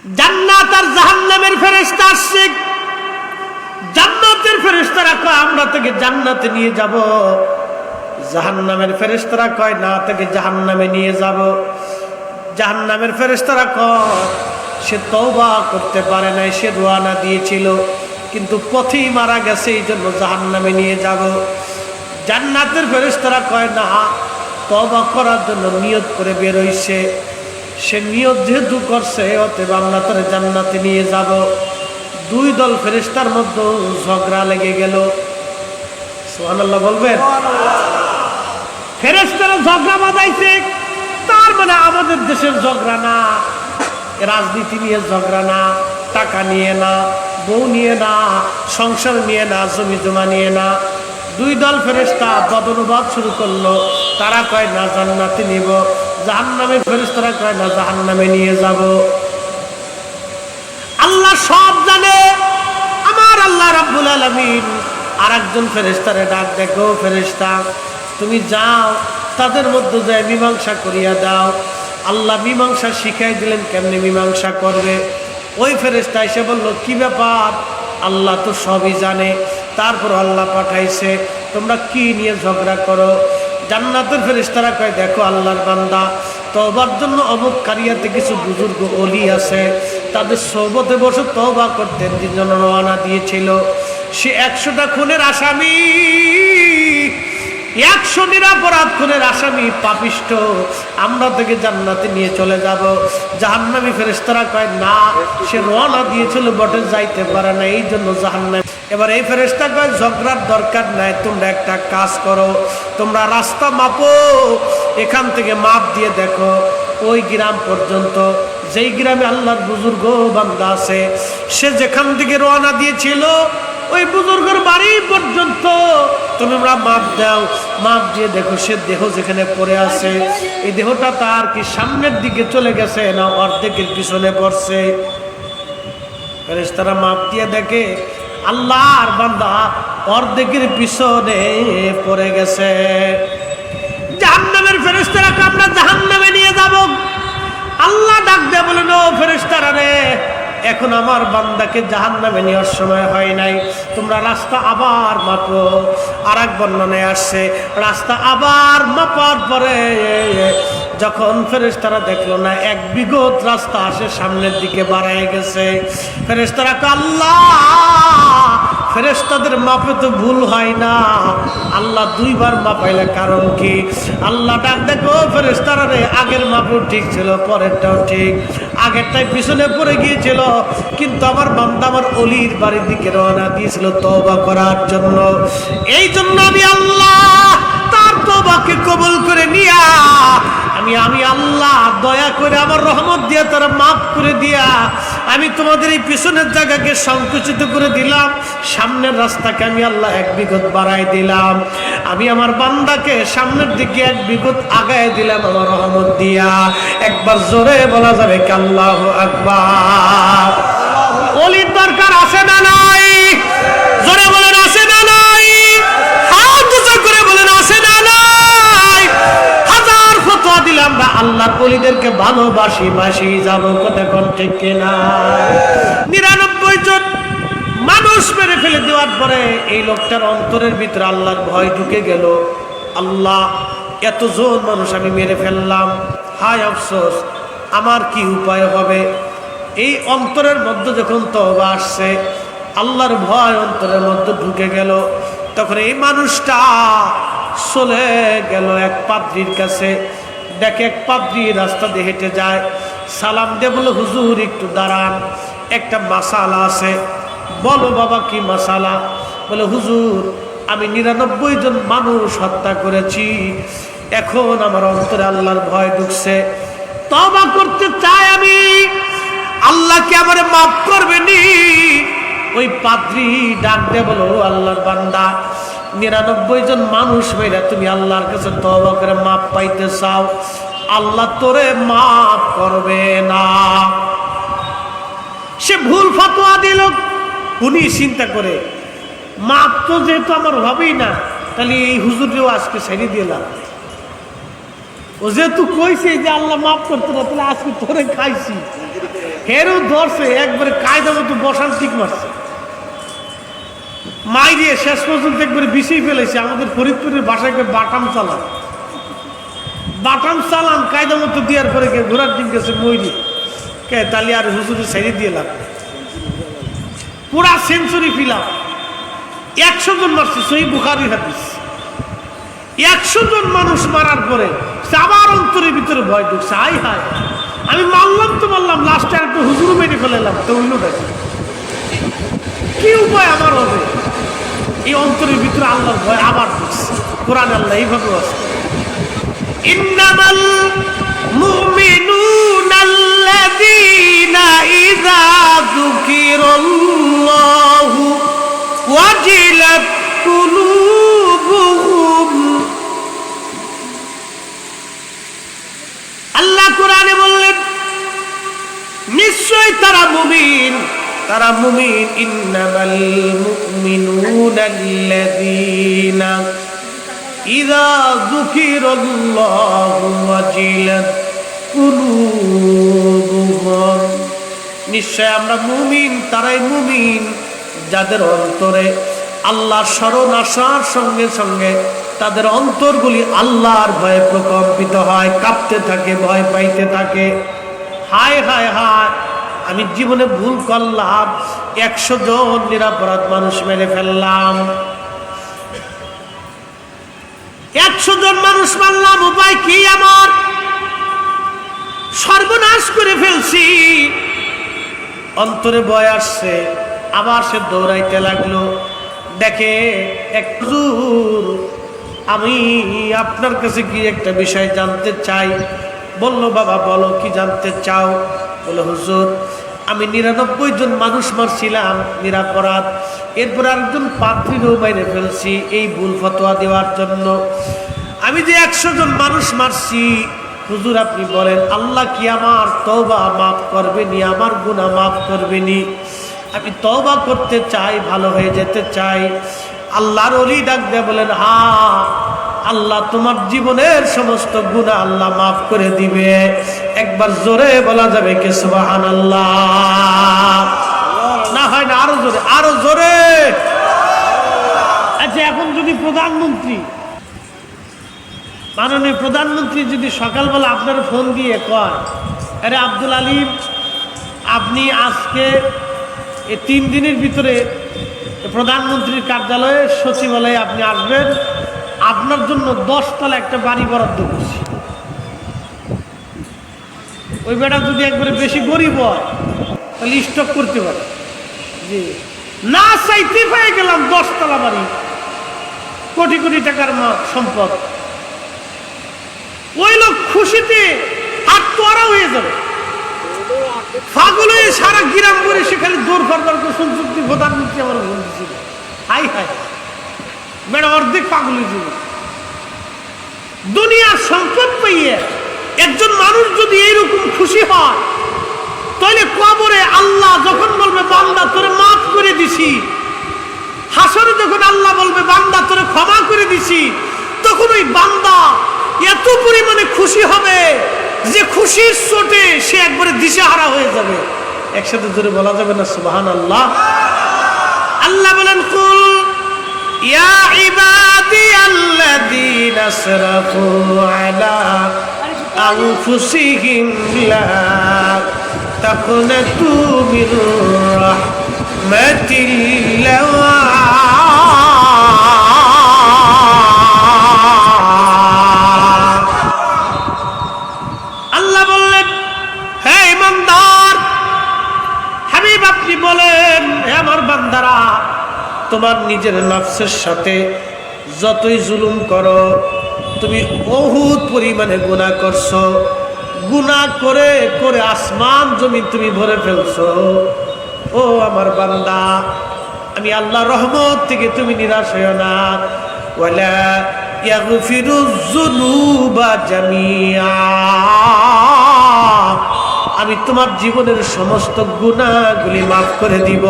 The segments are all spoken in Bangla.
জান্নাত আর জাহান্নামের ফেরেশতা আসছে। জান্নাতের ফেরেশতারা কয় আমরা তোকে জান্নাতে নিয়ে যাব, জাহান্নামের ফেরেশতারা কয় না তোকে জাহান্নামে নিয়ে যাব। জাহান্নামের ফেরেশতারা কয় সে তওবা করতে পারে নাই, সে রওনা দিয়েছিল কিন্তু পথেই মারা গেছে, এই জন্য জাহান্নামে নিয়ে যাব। জান্নাতের ফেরেশতারা কয় না, তওবা করার জন্য নিয়ত করে বের হইছে, সে নিয়ত যেহেতু করছে অতএব আমরা তার জান্নাতে নিয়ে যাব। দুই দল ফেরেশতার মধ্যে ঝগড়া লেগে গেল। সুবহানাল্লাহ বলবেন। ফেরেশতারা ঝগড়া বাঁধাইছে, তার মানে আমাদের দেশের ঝগড়া না, রাজনীতি নিয়ে ঝগড়া না, টাকা নিয়ে না, বউ নিয়ে না, সংসার নিয়ে না, জমি জমা নিয়ে না। দুই দল ফেরেশতা বদনুবাদ শুরু করলো। তারা কয় না জান্নাতে নিব, জাহান্নামের ফেরেশতারা কয় না জাহান্নামে নিয়ে যাব। আল্লাহ সব জানে। আমার আল্লাহ রাব্বুল আলামিন আরেকজন ফেরেশতারে ডাক দেখো, ফেরেশতা তুমি যাও তাদের মধ্যে যায় মীমাংসা করিয়া দাও। আল্লাহ মীমাংসা শিখাই দিলেন কেমনে মীমাংসা করবে। ওই ফেরেশতা এসে বলল কি ব্যাপার, আল্লাহ তো সবই জানে, তারপর আল্লাহ পাঠাইছে, তোমরা কি নিয়ে ঝগড়া করো। জান্নাতের ফেরেশতারা কয় দেখো আল্লাহর বান্দা, তওবার জন্য অমুক কারিয়াতে কিছু বুজুর্গ ওলি আছে, তাদের সোহবতে বসে তওবা করতে জন্য রওনা দিয়েছিল। সে 100টা খুনের আসামি, 100 নিরাপরাধ খুনের আসামি, পাপিষ্ঠ, আমরা তাকে জান্নাতে নিয়ে চলে যাব। জাহান্নামী ফেরেশতারা কয় না, সে রওনা দিয়েছিল বটে, যাইতে পারে না, এই জন্য জাহান্নামে। এবার এই ফেরেশতা কয় ঝগড়ার দরকার নাই, তোমরা একটা কাজ করো, তোমরা রাস্তা মাপো, এখান থেকে মাপ দিয়ে দেখো ওই গ্রাম পর্যন্ত, যেই গ্রামে আল্লাহর বুজুর্গ বান্দা আছে, সে যেখান থেকে রওনা দিয়েছিল ওই বুজুর্গের বাড়ি পর্যন্ত তোমরা মাপ দাও। মাপ দিয়ে দেখো সে দেহ যেখানে পড়ে আছে, এই দেহটা তার কি সামনের দিকে চলে গেছে না অর্ধেকের পিছনে পড়ছে। ফেরেশতারা মাপ দিয়ে দেখে আল্লাহর বান্দা অর্ধেকের পিছনে পড়ে গেছে। জাহান্নামের ফেরেশতারা আমরা জাহান্নামে নিয়ে যাব। আল্লাহ ডাক দিয়ে বলেন ও ফেরেশতারা রে, এখন আমার বান্দাকে জাহান্নামে নেওয়ার সময় হয় নাই, তোমরা রাস্তা আবার মাপো। আর এক বর্ণনায় আসছে রাস্তা আবার মাপার পরে যখন ফেরেশতারা দেখলো না 1 বিঘত রাস্তা আসে সামনের দিকে বাড়ায় গেছে, ফেরেশতারা আল্লাহ, ফেরেশতাদের মাপে তো ভুল হয় না, আল্লাহ 2 বার মাপাইলে কারণ কি? আল্লাহ ডাক দেখো ফেরেশতারা রে, আগের মাপও ঠিক ছিল, পরেরটাও ঠিক, আগেরটাই পিছনে পড়ে গিয়েছিল, কিন্তু আমার বান্দা আমার অলির বাড়ির দিকে রওনা দিয়েছিল তওবা করার জন্য। এই জন্য আমি আল্লাহ তার তওবাকে কবুল করে নিয়া আমি আল্লাহ দয়া করে আমার রহমত দিয়া তারা মাফ করে দিয়া আমি তোমাদের এই পিছনের জায়গাকে সংকুচিত করে দিলাম, সামনের রাস্তাকে আমি আল্লাহ 1 বিঘত বাড়াই দিলাম, আমি আমার বান্দাকে সামনের দিকে 1 বিঘত আগায় দিলাম আমার রহমত দিয়া। একবার জোরে বলা যাবে কি আল্লাহু আকবার। ওলির দরকার আছে না নাই? জোরে বলেন আছে না নাই? হাত উঁচু করে বলেন আছে না নাই? হাজার ফতোয়া দিলাম আমরা আল্লাহর ওলিদেরকে ভালোবাসি, বাসি যাব, কথা কোন ঠিক কিনা? 99 জন মানুষ মেরে ফেলে দেওয়ার পরে এই লোকটার অন্তরের ভিতরে আল্লাহর ভয় ঢুকে গেল। আল্লাহ, এতজন মানুষ আমি মেরে ফেললাম, হায় আফসোস, আমার কি উপায় হবে? এই অন্তরের মধ্যে যখন তওবা আসছে, আল্লাহর ভয় অন্তরের মধ্যে ঢুকে গেল, তখন এই মানুষটা চলে গেল এক পাদ্রীর কাছে। দেখে এক পাদ্রী রাস্তা দিয়ে হেঁটে যায়, সালাম দিয়ে বলে হুজুর একটু দাঁড়ান, একটা মাসালা আছে। বলো বাবা কি মাসালা? বলে হুজুর আমি 99 জন মানুষ হত্যা করেছি, এখন আমার অন্তরে আল্লাহর ভয় ঢুকছে, তওবা করতে চাই আমি, আল্লাহ কি আমারে মাফ করবেনি? ওই পাদ্রী ডাক দে বলো আল্লাহর বান্দা, 99 জন মানুষ মেরে তুমি আল্লাহর কাছে তওবা করে মাফ পাইতে চাও, আল্লাহ তোরে মাফ করবে না। সে ভুল ফতোয়া দিল। উনি চিন্তা করে মাপ তো যেহেতু আমার হবেই না, তাহলে এই হুজুরেও আজকে ছেড়ে দিলাম, ও যেহেতু কইছে যে আল্লাহ মাফ করতে না, তাহলে আজকে তোরে খাইছি, হেরও ধরছে একবারে কায়দা মতো বসান ঠিক মারছে, মাই দিয়ে শেষ পর্যন্ত একবারে বিষিয়ে ফেলেছে। আমাদের ফরিদপুরের বাসায় বাটাম চালান, বাটাম চালান কায়দা মতো দেওয়ার পরে কে ঘোরার দিন গেছে মই দিয়ে কে তালি আর হুজুরে ছেড়ে দিয়ে লাভ, পুরা সেঞ্চুরি ফিলাম। 100 জন মারছে, সহি বুখারী হাদিস। 100 জন মানুষ মারার পরে আবার অন্তরের ভিতরে ভয় ঢুকছে, হাই হাই আমি মারলাম তো মারলাম, লাস্টে আর একটা হুজুর মেরে ফেলালাম, তো অন্য দেখে কি উপায় আমার হবে। এই অন্তরের ভিতরে আল্লাহর ভয় আবার ঢুকছে। কোরআন আল্লাহ এইভাবে আছে, ইন্নামাল মুমিনুনাল্লাযীনা ইযা যুকিরাল্লাহু ওয়াজিলাত কুলুবুহুম। আল্লাহ কোরআনে বললেন নিশ্চয় তারা মুমিন, তারা মুমিন। ইন্নামাল মুমিনুনাল্লাযীনা ইযা যুকিরাল্লাহু ওয়াজিলাত কুলুবুহুম। নিশ্চয় আমরা মুমিন, তারাই মুমিন যাদের অন্তরে আল্লাহর স্মরণ আসার সঙ্গে সঙ্গে তাদের অন্তরগুলি আল্লাহর ভয়ে প্রকম্পিত হয়, কাঁপতে থাকে, ভয় পাইতে থাকে। হায় হায় হায় আমি জীবনে ভুল করলাম, 100 জন নিরপরাধ মানুষ মেরে ফেললাম, 100 জন মানুষ মারলাম, উপায় কি আমার? সর্বনাশ করে ফেলছি। অন্তরে ভয় আসছে, আবার সে দৌড়াইতে লাগলো। দেখে হুজুর আমি আপনার কাছে কি একটা বিষয় জানতে চাই। বলল বাবা বলো কি জানতে চাও? বলে হুজুর আমি 99 জন মানুষ মারছিলাম নিরাপরাধ, এরপর আরেকজন পাত্রীরও মেরে ফেলছি এই ভুল ফতোয়া দেওয়ার জন্য। আমি যে 100 জন মানুষ মারছি, হুজুর আপনি বলেন আল্লাহ কি আমার তওবা মাফ করবেনি, আমার গুনাহ মাফ করবেনি? আমি তওবা করতে চাই, ভালো হয়ে যেতে চাই। আল্লাহর ওলি ডাক দিয়ে বলেন হ্যাঁ আল্লাহ তোমার জীবনের সমস্ত গুনাহ আল্লাহ মাফ করে দিবে। একবার জোরে বলা যাবে কি সুবহানাল্লাহ? না হয় না, আরো জোরে, আরো জোরে। আচ্ছা এখন যদি প্রধানমন্ত্রী, মাননীয় প্রধানমন্ত্রী যদি সকালবেলা আপনার ফোন দিয়ে কয় আরে আব্দুল আলিম আপনি আজকে এই 3 দিনের ভিতরে প্রধানমন্ত্রীর কার্যালয়ে সচিবালয়ে আপনি আসবেন, আপনার জন্য 10 তলা একটা বাড়ি বরাদ্দ করছি। ওই বেটা যদি একবারে বেশি গরিব হয় তাহলে স্টক করতে পারে, জি না চাইতে পেয়ে গেলাম 10 তলা বাড়ি, কোটি কোটি টাকার সম্পদ। ওই লোক খুশিতে হাত তোয়ারা হয়ে যাবে, পাগল হয়ে সারা গ্রাম করে সেখানে দৌড় ফারবার করে শুনছি প্রধানমন্ত্রী আমার ভুল দিছিল। হাই হাই বেড়া অর্ধেক পাগল হয়ে যাবে। দুনিয়ার সম্পদ পাইয়ে একজন মানুষ যদি এইরকম খুশি হয়, তাহলে কবরে আল্লাহ যখন বলবে বান্দা তোরে মাফ করে দিছি, হাসরে যখন আল্লাহ বলবে বান্দা তোরে ক্ষমা করে দিছি, তখন ওই বান্দা এত পরিমাণে খুশি হবে যে খুশির চোটে সে একবারে দিশেহারা হয়ে যাবে। একসাথে জোরে বলা যাবে না সুবহানাল্লাহ? আল্লাহ বলেন কুল ইয়া ইবাদিয়াল্লাযীনা আসরাফু আলা আনফুসিহিম লা তাকুনাতু মির রাহমাতিল্লাহ বলেন হে আমার বান্দারা তোমার নিজের নফসের সাথে যতই জুলুম করো, তুমি বহুত পরিমাণে গুনাহ করছো, গুনাহ করে করে আসমান জমি তুমি ভরে ফেলছো। ও আমার বান্দা আমি আল্লাহর রহমত থেকে তুমি নিরাশ হইও না। ওয়ালা ইয়াগফিরুয যুনুবা জামিআ, আমি তোমার জীবনের সমস্ত গুনাহগুলি মাফ করে দিব।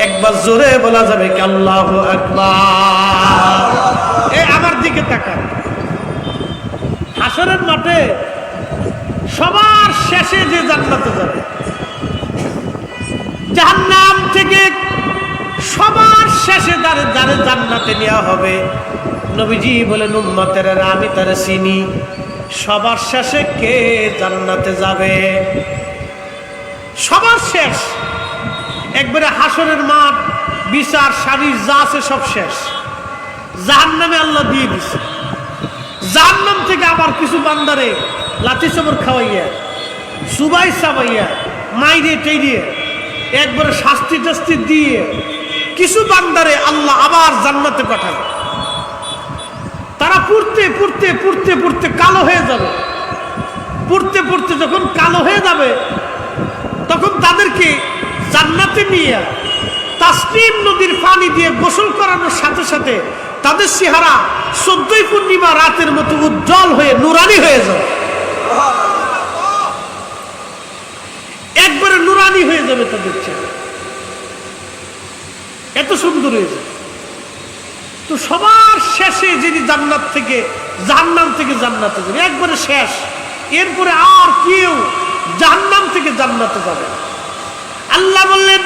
একবার জোরে বলা যাবে কি আল্লাহু আকবার? এই আমার দিকে তাকান, হাসরের মাঠে সবার শেষে যে জান্নাতে যাবে তারে জান্নাতে নেওয়া হবে। নবীজি বলেন উম্মতেরা আমি তারে চিনি। সবার শেষে কে জান্নাতে যাবে? সবার শেষ একবারে হাসরের মাঠ, বিচার সারির যা আছে সব শেষ। জাহান্নামে আল্লাহ দিয়ে দিছে। জাহান্নাম থেকে আবার কিছু বান্দারে লাঠি চবর খাওয়াইয়া, সুবাই চাবাইয়া, মাইরে টেরিয়ে একবারে শাস্তি টাস্তি দিয়ে কিছু বান্দারে আল্লাহ আবার জান্নাতে পাঠাবে। তারা পড়তে পড়তে পড়তে পড়তে কালো হয়ে যাবে। পড়তে পড়তে যখন কালো হয়ে যাবে তখন তাদেরকে জান্নাতে নিয়ে তাসনিম নদীর পানি দিয়ে গোসল করানোর সাথে সাথে তাদের চেহারা 14 পূর্ণিমা রাতের মতো উজ্জ্বল হয়ে নুরানি হয়ে যাবে। একবারে নুরানি হয়ে যাবে তাদের চেহারা, এত সুন্দর হয়ে যাবে। তো সবার শেষে যিনি জান্নাত থেকে জাহান্নাম থেকে জান্নাতে যাবে, একবারে শেষ। এরপরে আর কেউ জাহান্নাম থেকে জান্নাতে যাবে। আল্লাহ বললেন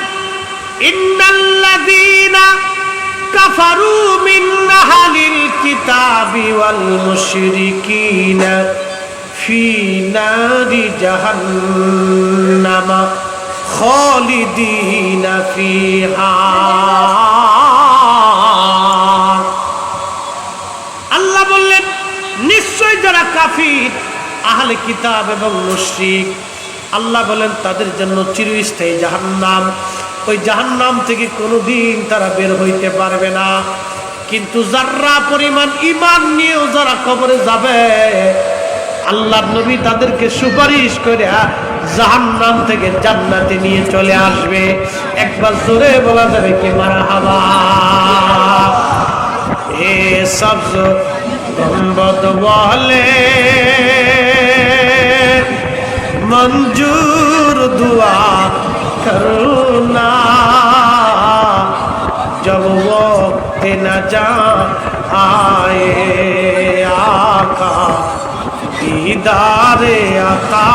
ইন্নাল্লাযীনা কাফারু মিন আহলিল কিতাবি ওয়াল মুশরিকিনা ফি নারি জাহান্নাম খালিদিনা ফিহা। আল্লাহ বললেন নিশ্চয় যারা কাফির, আহলে কিতাব এবং মুশরিক, আল্লাহ বলেন তাদের জন্য চিরস্থায়ী জাহান্নাম। ওই জাহান্নাম থেকে কোনোদিন তারা বের হইতে পারবে না। কিন্তু যারা পরিমাণ ঈমান নিয়েও যারা কবরে যাবে, আল্লাহর নবী তাদেরকে সুপারিশ করে জাহান্নাম থেকে জান্নাতে নিয়ে চলে আসবে। একবার জোরে বলা যাবে কি মারহাবা। এ সবজ গম্বদ বলে मंजूर दुआ करना जब वक्त न जा आए आका दीदार अता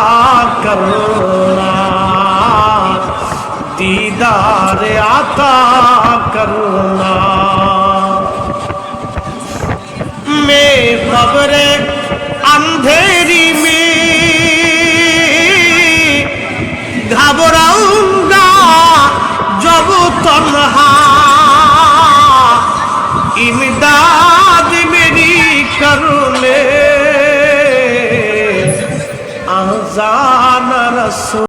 करना दीदार अता करना। मैं कब्रे अंधेरी में घबराऊंगा जब तन्हा इमदाद